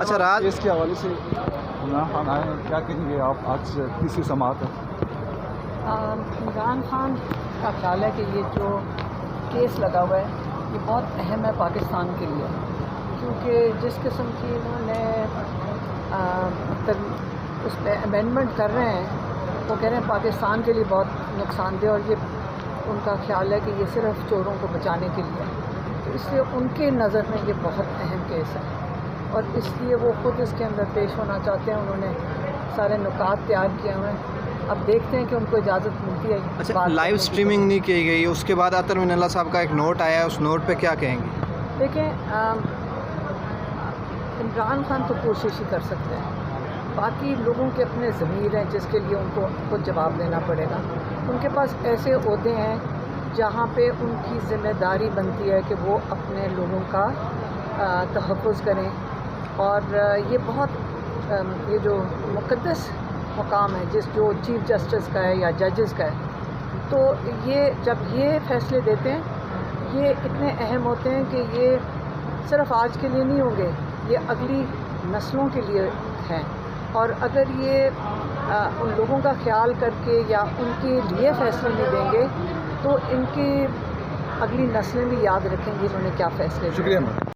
اچھا رات اس کے حوالے سے عمران خان آئے ہیں، کیا کہیں گے آپ؟ آج تیسری سماعت ہے۔ عمران خان کا خیال ہے کہ یہ جو کیس لگا ہوا ہے یہ بہت اہم ہے پاکستان کے لیے، کیونکہ جس قسم کی انہوں نے اس پہ امینڈمنٹ کر رہے ہیں، وہ کہہ رہے ہیں پاکستان کے لیے بہت نقصان دہ، اور یہ ان کا خیال ہے کہ یہ صرف چوروں کو بچانے کے لیے، تو اس لیے ان کے نظر میں یہ بہت اہم کیس ہے، اور اس لیے وہ خود اس کے اندر پیش ہونا چاہتے ہیں۔ انہوں نے سارے نکات تیار کیے ہوئے ہیں، اب دیکھتے ہیں کہ ان کو اجازت ملتی ہے۔ اچھا لائیو سٹریمنگ نہیں کی گئی، اس کے بعد عطر من اللہ صاحب کا ایک نوٹ آیا ہے، اس نوٹ پہ کیا کہیں گے؟ دیکھیں، عمران خان تو کوشش ہی کر سکتے ہیں، باقی لوگوں کے اپنے ضمیر ہیں جس کے لیے ان کو خود جواب دینا پڑے گا۔ ان کے پاس ایسے عہدے ہیں جہاں پہ ان کی ذمہ داری بنتی ہے کہ وہ اپنے لوگوں کا تحفظ کریں، اور یہ بہت یہ جو مقدس مقام ہے جو چیف جسٹس کا ہے یا ججز کا ہے، تو یہ جب یہ فیصلے دیتے ہیں یہ اتنے اہم ہوتے ہیں کہ یہ صرف آج کے لیے نہیں ہوں گے، یہ اگلی نسلوں کے لیے ہیں، اور اگر یہ ان لوگوں کا خیال کر کے یا ان کے لیے فیصلے نہیں دیں گے تو ان کی اگلی نسلیں بھی یاد رکھیں گی انہوں نے کیا فیصلے دیے۔ شکریہ۔